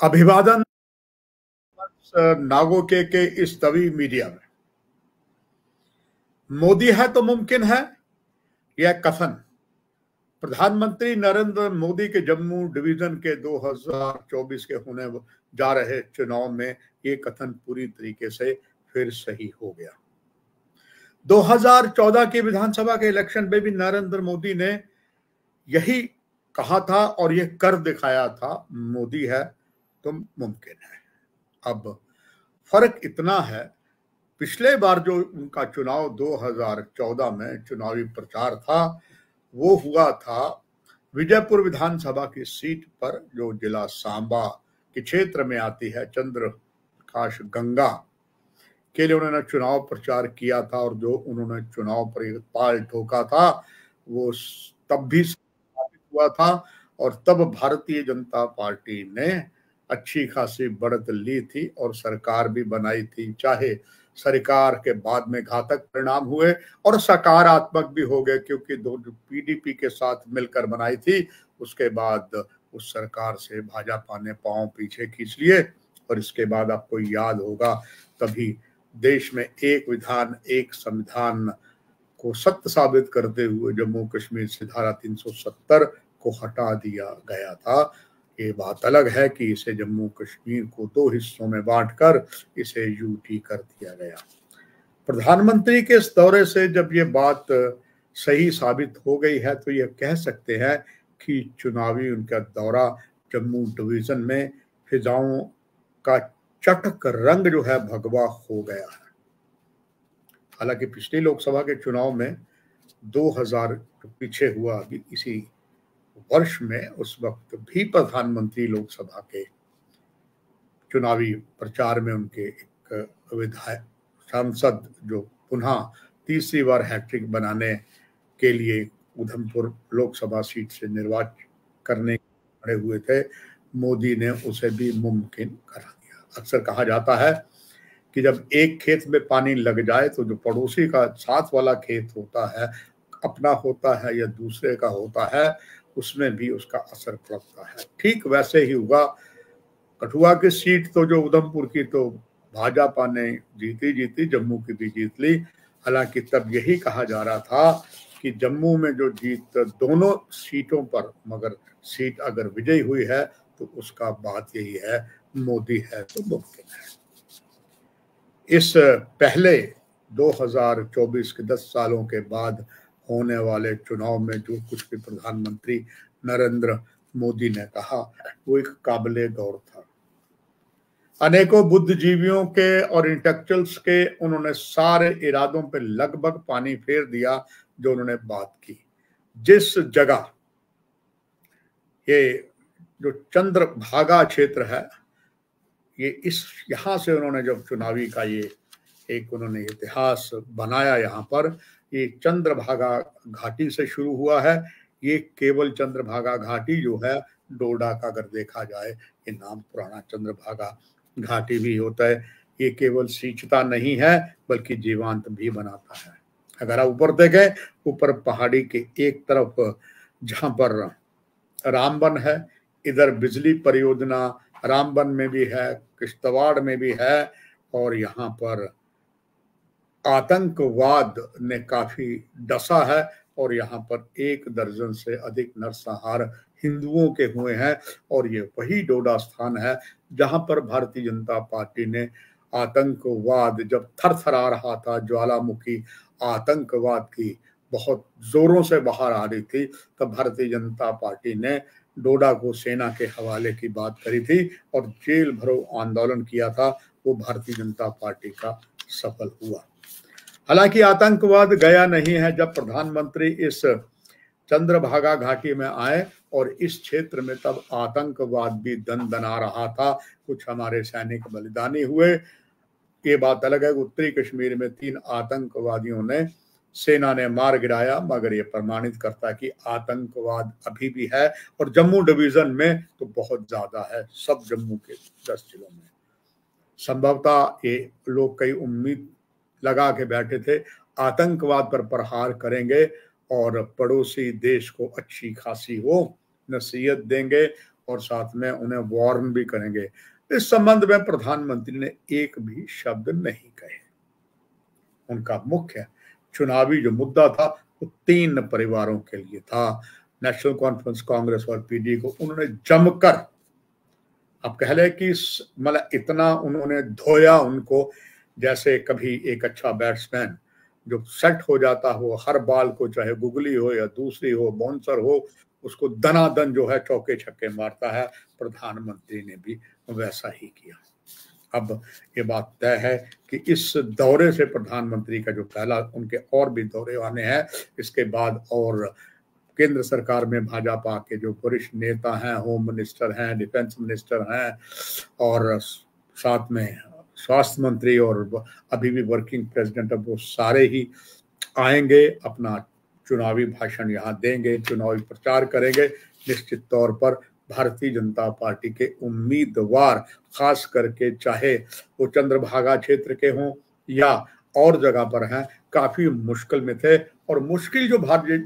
अभिवादन नागो के इस तवी मीडिया में। मोदी है तो मुमकिन है, यह कथन प्रधानमंत्री नरेंद्र मोदी के जम्मू डिवीजन के 2024 के होने जा रहे चुनाव में ये कथन पूरी तरीके से फिर सही हो गया। 2014 की विधानसभा के इलेक्शन में भी नरेंद्र मोदी ने यही कहा था और यह कर दिखाया था, मोदी है तो मुमकिन है। अब फर्क इतना है, पिछले बार जो उनका चुनाव 2014 में चुनावी प्रचार था वो हुआ था विजयपुर विधानसभा की सीट पर, जो जिला सांबा के क्षेत्र में आती है, चंद्रकाश गंगा के लिए उन्होंने चुनाव प्रचार किया था। और जो उन्होंने चुनाव पर एक ताल ठोका था वो तब भी साबित हुआ था और तब भारतीय जनता पार्टी ने अच्छी खासी बढ़त ली थी और सरकार भी बनाई थी। चाहे सरकार के बाद में घातक परिणाम हुए और सकारात्मक भी हो गए, क्योंकि दो जो पीडीपी के साथ मिलकर बनाई थी उसके बाद उस सरकार से भाजपा ने पांव पीछे खींच लिए। और इसके बाद आपको याद होगा तभी देश में एक विधान एक संविधान को सत्य साबित करते हुए जम्मू कश्मीर से धारा 370 को हटा दिया गया था। ये बात अलग है कि इसे जम्मू कश्मीर को दो हिस्सों में बांटकर इसे यूटी कर दिया गया। प्रधानमंत्री के इस दौरे से जब ये बात सही साबित हो गई है तो ये कह सकते हैं कि चुनावी उनका दौरा जम्मू डिवीजन में फिजाओं का चटक रंग जो है भगवा हो गया है। हालांकि पिछली लोकसभा के चुनाव में 2000 पीछे हुआ अभी इसी वर्ष में, उस वक्त भी प्रधानमंत्री लोकसभा के चुनावी प्रचार में उनके एक विधायक सांसद जो पुनः तीसरी बार हैट्रिक बनाने के लिए उधमपुर लोकसभा सीट से निर्वाचित करने खड़े हुए थे, मोदी ने उसे भी मुमकिन करा दिया। अक्सर कहा जाता है कि जब एक खेत में पानी लग जाए तो जो पड़ोसी का साथ वाला खेत होता है, अपना होता है या दूसरे का होता है, उसमें भी उसका असर पड़ता है। ठीक वैसे ही हुआ। कठुआ की सीट तो जो उधमपुर की तो भाजपा ने जीती, जम्मू की भी जीत ली। हालांकि तब यही कहा जा रहा था कि जम्मू में जो जीत दोनों सीटों पर, मगर सीट अगर विजयी हुई है तो उसका बात यही है, मोदी है तो मुमकिन है। इस पहले 2024 के 10 सालों के बाद होने वाले चुनाव में जो कुछ भी प्रधानमंत्री नरेंद्र मोदी ने कहा वो एक काबिले गौर था। अनेकों बुद्धिजीवियों के और इंटेलेक्चुअल्स के उन्होंने सारे इरादों पे लगभग पानी फेर दिया जो उन्होंने बात की। जिस जगह ये जो चंद्रभागा क्षेत्र है, ये यहाँ से उन्होंने जब चुनावी का ये एक उन्होंने इतिहास बनाया, यहाँ पर ये चंद्रभागा घाटी से शुरू हुआ है। ये केवल चंद्रभागा घाटी जो है डोडा का अगर देखा जाए, ये नाम पुराना चंद्रभागा घाटी भी होता है। ये केवल सींचता नहीं है बल्कि जीवांत भी बनाता है। अगर आप ऊपर देखें, ऊपर पहाड़ी के एक तरफ जहां पर रामबन है, इधर बिजली परियोजना रामबन में भी है, किश्तवाड़ में भी है, और यहाँ पर आतंकवाद ने काफी डसा है और यहाँ पर 1 दर्जन से अधिक नरसंहार हिंदुओं के हुए हैं। और ये वही डोडा स्थान है जहां पर भारतीय जनता पार्टी ने आतंकवाद जब थरथरा रहा था, ज्वालामुखी आतंकवाद की बहुत जोरों से बाहर आ रही थी, तब भारतीय जनता पार्टी ने डोडा को सेना के हवाले की बात करी थी और जेल भरो आंदोलन किया था। वो भारतीय जनता पार्टी का सफल हुआ। हालांकि आतंकवाद गया नहीं है। जब प्रधानमंत्री इस चंद्रभागा घाटी में आए और इस क्षेत्र में तब आतंकवाद भी दनदना रहा था। कुछ हमारे सैनिक बलिदानी हुए। ये बात अलग है, उत्तरी कश्मीर में 3 आतंकवादियों ने सेना ने मार गिराया, मगर ये प्रमाणित करता है कि आतंकवाद अभी भी है और जम्मू डिवीजन में तो बहुत ज्यादा है, सब जम्मू के 10 जिलों में। संभवतः ये लोग कई उम्मीद लगा के बैठे थे आतंकवाद पर प्रहार करेंगे और पड़ोसी देश को अच्छी खासी वो नसीहत देंगे और साथ में उन्हें वार्न भी करेंगे। इस संबंध में प्रधानमंत्री ने एक भी शब्द नहीं कहे। उनका मुख्य चुनावी जो मुद्दा था वो 3 परिवारों के लिए था, नेशनल कॉन्फ्रेंस, कांग्रेस और पीडी को उन्होंने जमकर, अब कह ले कि मतलब इतना उन्होंने धोया उनको, जैसे कभी एक अच्छा बैट्समैन जो सेट हो जाता हो, हर बॉल को चाहे गुगली हो या दूसरी हो, बाउंसर हो, उसको दनादन जो है चौके छक्के मारता है, प्रधानमंत्री ने भी वैसा ही किया। अब ये बात तय है कि इस दौरे से प्रधानमंत्री का जो पहला, उनके और भी दौरे आने हैं इसके बाद, और केंद्र सरकार में भाजपा के जो वरिष्ठ नेता हैं, होम मिनिस्टर हैं, डिफेंस मिनिस्टर हैं, और साथ में स्वास्थ्य मंत्री और अभी भी वर्किंग प्रेसिडेंट, अब वो सारे ही आएंगे, अपना चुनावी भाषण यहाँ देंगे, चुनावी प्रचार करेंगे। निश्चित तौर पर भारतीय जनता पार्टी के उम्मीदवार, खास करके चाहे वो चंद्रभागा क्षेत्र के हों या और जगह पर हैं, काफी मुश्किल में थे। और मुश्किल जो भारतीय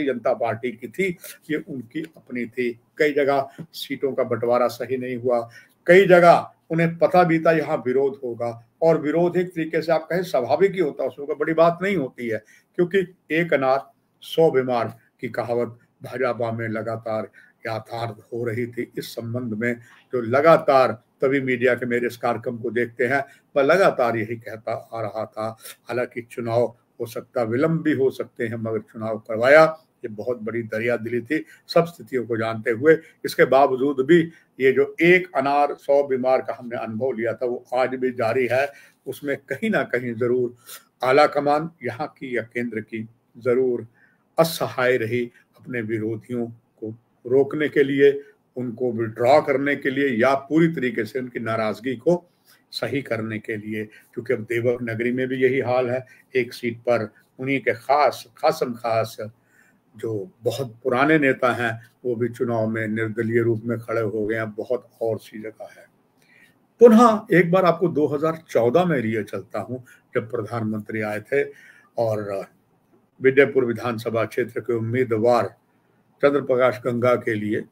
जनता पार्टी की थी, ये उनकी अपनी थी। कई जगह सीटों का बंटवारा सही नहीं हुआ, कई जगह उन्हें पता भी था यहाँ विरोध होगा, और विरोध एक तरीके से आप कहें स्वाभाविक ही होता है, उसमें कोई बड़ी बात नहीं होती है, क्योंकि एक अनार 100 बीमार की कहावत भाजपा में लगातार याथार्थ हो रही थी। इस संबंध में जो लगातार, तभी मीडिया के मेरे इस कार्यक्रम को देखते हैं, वह लगातार यही कहता आ रहा था। हालांकि चुनाव हो सकता, विलंब भी हो सकते हैं, मगर चुनाव करवाया, ये बहुत बड़ी दरियादिली थी सब स्थितियों को जानते हुए। इसके बावजूद भी ये जो एक अनार 100 बीमार का हमने अनुभव लिया था, वो आज भी जारी है। उसमें कहीं ना कहीं जरूर आला कमान यहाँ की या केंद्र की जरूर असहाय रही अपने विरोधियों को रोकने के लिए, उनको विड्रॉ करने के लिए, या पूरी तरीके से उनकी नाराजगी को सही करने के लिए। क्योंकि अब देवक नगरी में भी यही हाल है, एक सीट पर उन्हीं के खास जो बहुत पुराने नेता हैं वो भी चुनाव में निर्दलीय रूप में खड़े हो गए हैं। बहुत और सी जगह है। पुनः एक बार आपको 2014 में लिए चलता हूं, जब प्रधानमंत्री आए थे और विजयपुर विधानसभा क्षेत्र के उम्मीदवार चंद्र प्रकाश गंगा के लिए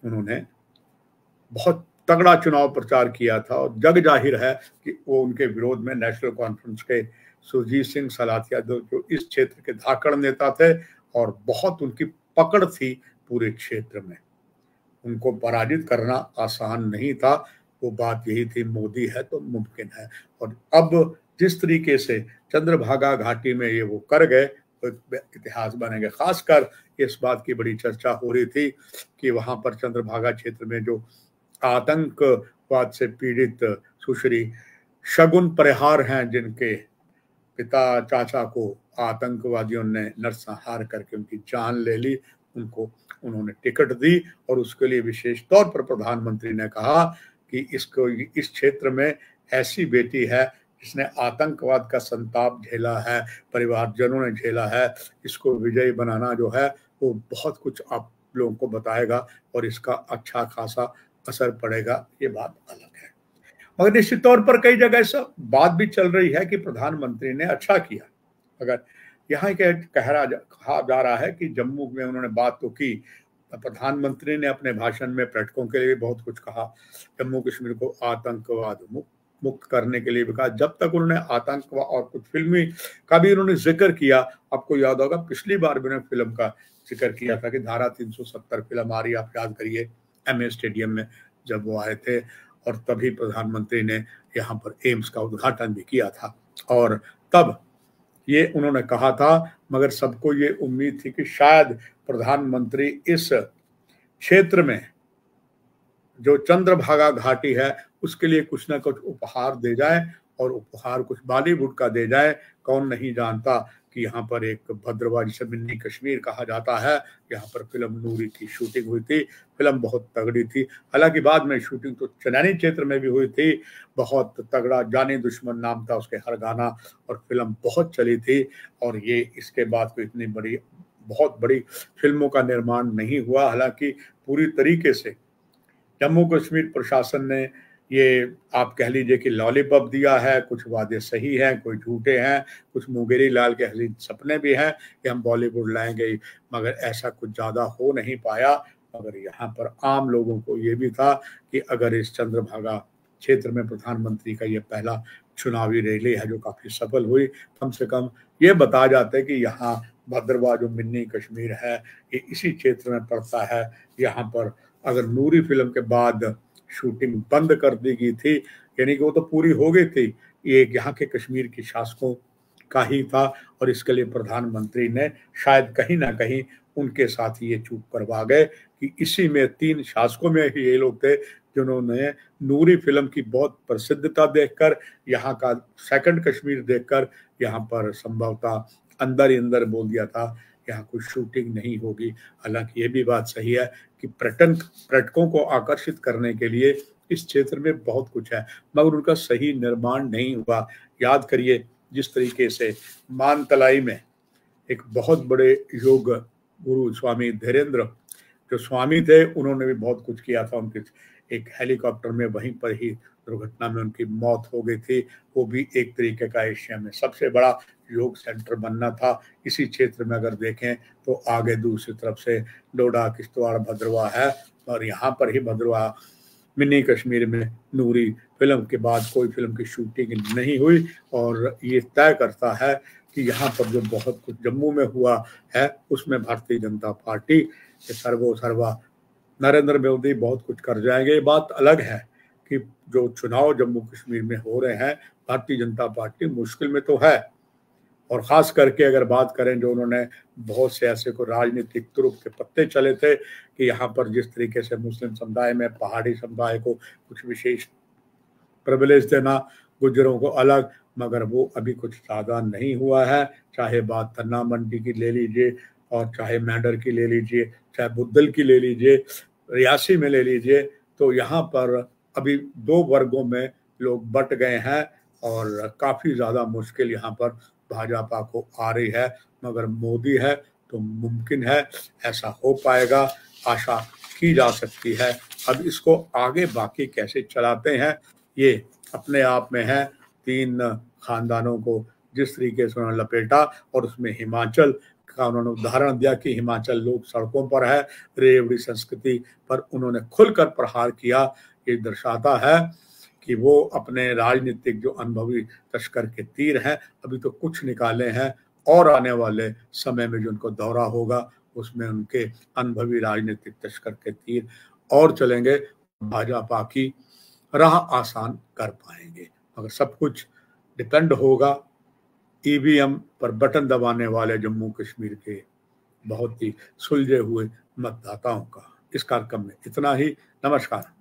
उन्होंने बहुत तगड़ा चुनाव प्रचार किया था, और जग जाहिर है कि वो उनके विरोध में नेशनल कॉन्फ्रेंस के सुरजीत सिंह सलाथिया, जो इस क्षेत्र के धाकड़ नेता थे और बहुत उनकी पकड़ थी पूरे क्षेत्र में, उनको पराजित करना आसान नहीं था। वो बात यही थी, मोदी है तो मुमकिन है। और अब जिस तरीके से चंद्रभागा घाटी में ये वो कर गए, तो इतिहास बनेगा। खासकर इस बात की बड़ी चर्चा हो रही थी कि वहां पर चंद्रभागा क्षेत्र में जो आतंकवाद से पीड़ित सुश्री शगुन परिहार हैं, जिनके पिता चाचा को आतंकवादियों ने नरसंहार करके उनकी जान ले ली, उनको उन्होंने टिकट दी, और उसके लिए विशेष तौर पर प्रधानमंत्री ने कहा कि इसको, इस क्षेत्र में ऐसी बेटी है जिसने आतंकवाद का संताप झेला है, परिवारजनों ने झेला है, इसको विजयी बनाना जो है वो बहुत कुछ आप लोगों को बताएगा और इसका अच्छा खासा असर पड़ेगा। ये बात अलग है। मगर निश्चित तौर पर कई जगह ऐसा बात भी चल रही है कि प्रधानमंत्री ने अच्छा किया। अगर यहाँ कहा जा रहा है कि जम्मू में उन्होंने बात तो की, प्रधानमंत्री ने अपने भाषण में पर्यटकों के लिए बहुत कुछ कहा, जम्मू कश्मीर को आतंकवाद मुक्त करने के लिए भी कहा। जब तक उन्होंने आतंकवाद और कुछ फिल्मी का भी उन्होंने जिक्र किया, आपको याद होगा पिछली बार भी उन्होंने फिल्म का जिक्र किया था कि धारा 370 फिल्म आ रही, आप याद करिए एमए स्टेडियम में जब वो आए थे, और तभी प्रधानमंत्री ने यहाँ पर एम्स का उद्घाटन भी किया था। और तब ये उन्होंने कहा था, मगर सबको ये उम्मीद थी कि शायद प्रधानमंत्री इस क्षेत्र में जो चंद्रभागा घाटी है उसके लिए कुछ ना कुछ उपहार दे जाए, और उपहार कुछ बॉलीवुड का दे जाए। कौन नहीं जानता कि यहाँ पर एक भद्रवाह, जिसे मिनी कश्मीर कहा जाता है, यहाँ पर फिल्म नूरी की शूटिंग हुई थी। फिल्म बहुत तगड़ी थी, हालांकि बाद में शूटिंग तो चनैनी क्षेत्र में भी हुई थी। बहुत तगड़ा, जाने दुश्मन नाम था उसके हर गाना, और फिल्म बहुत चली थी। और ये इसके बाद कोई इतनी बड़ी, बहुत बड़ी फिल्मों का निर्माण नहीं हुआ। हालांकि पूरी तरीके से जम्मू कश्मीर प्रशासन ने ये आप कह लीजिए कि लॉलीपॉप दिया है, कुछ वादे सही हैं, कुछ झूठे हैं, कुछ मुंगेरी लाल के हसीन सपने भी हैं कि हम बॉलीवुड लाएंगे, मगर ऐसा कुछ ज़्यादा हो नहीं पाया। मगर यहाँ पर आम लोगों को ये भी था कि अगर इस चंद्रभागा क्षेत्र में प्रधानमंत्री का ये पहला चुनावी रैली है जो काफी सफल हुई, कम से कम ये बताया जाता है कि यहाँ भद्रवाह जो मिनी कश्मीर है ये इसी क्षेत्र में पड़ता है। यहाँ पर अगर नूरी फिल्म के बाद शूटिंग बंद कर दी गई थी, यानी कि वो तो पूरी हो गई थी, ये यहाँ के कश्मीर के शासकों का ही था और इसके लिए प्रधानमंत्री ने शायद कहीं ना कहीं उनके साथ ये चूक करवा गए कि इसी में 3 शासकों में ही ये लोग थे जिन्होंने नूरी फिल्म की बहुत प्रसिद्धता देखकर, यहाँ का सेकंड कश्मीर देखकर यहाँ पर संभवतः अंदर ही अंदर बोल दिया था यहाँ कोई शूटिंग नहीं होगी। हालांकि ये भी बात सही है कि पर्यटकों को आकर्षित करने के लिए इस क्षेत्र में बहुत कुछ है, मगर उनका सही निर्माण नहीं हुआ। याद करिए जिस तरीके से मानतलाई में एक बहुत बड़े योग गुरु स्वामी धीरेन्द्र जो स्वामी थे, उन्होंने भी बहुत कुछ किया था। उनके एक हेलीकॉप्टर में वहीं पर ही दुर्घटना में उनकी मौत हो गई थी। वो भी एक तरीके का एशिया में सबसे बड़ा योग सेंटर बनना था। इसी क्षेत्र में अगर देखें तो आगे दूसरी तरफ से डोडा, किश्तवाड़, भद्रवाह है और यहाँ पर ही भद्रवाह मिनी कश्मीर में नूरी फिल्म के बाद कोई फिल्म की शूटिंग नहीं हुई और ये तय करता है कि यहाँ पर जो बहुत कुछ जम्मू में हुआ है उसमें भारतीय जनता पार्टी के सर्वा नरेंद्र मोदी बहुत कुछ कर जाएंगे। ये बात अलग है कि जो चुनाव जम्मू कश्मीर में हो रहे हैं भारतीय जनता पार्टी मुश्किल में तो है, और खास करके अगर बात करें जो उन्होंने बहुत से ऐसे को राजनीतिक तुरुप के पत्ते चले थे कि यहाँ पर जिस तरीके से मुस्लिम समुदाय में पहाड़ी समुदाय को कुछ विशेष प्रिविलेज देना, गुज्जरों को अलग, मगर वो अभी कुछ ज़्यादा नहीं हुआ है। चाहे बात तन्ना मंडी की ले लीजिए और चाहे मैंडर की ले लीजिए, चाहे बुद्धल की ले लीजिए, रियासी में ले लीजिए, तो यहाँ पर अभी 2 वर्गों में लोग बट गए हैं और काफ़ी ज़्यादा मुश्किल यहाँ पर भाजपा को आ रही है। मगर मोदी है तो मुमकिन है ऐसा हो पाएगा, आशा की जा सकती है। अब इसको आगे बाकी कैसे चलाते हैं ये अपने आप में है। 3 खानदानों को जिस तरीके से उन्होंने लपेटा और उसमें हिमाचल का उन्होंने उदाहरण दिया कि हिमाचल लोग सड़कों पर है, रेवड़ी संस्कृति पर उन्होंने खुलकर प्रहार किया, ये दर्शाता है कि वो अपने राजनीतिक जो अनुभवी तस्कर के तीर हैं अभी तो कुछ निकाले हैं और आने वाले समय में जो उनको दौरा होगा उसमें उनके अनुभवी राजनीतिक तस्कर के तीर और चलेंगे, भाजपा की राह आसान कर पाएंगे। मगर सब कुछ डिपेंड होगा ईवीएम पर बटन दबाने वाले जम्मू कश्मीर के बहुत ही सुलझे हुए मतदाताओं का। इस कार्यक्रम में इतना ही। नमस्कार।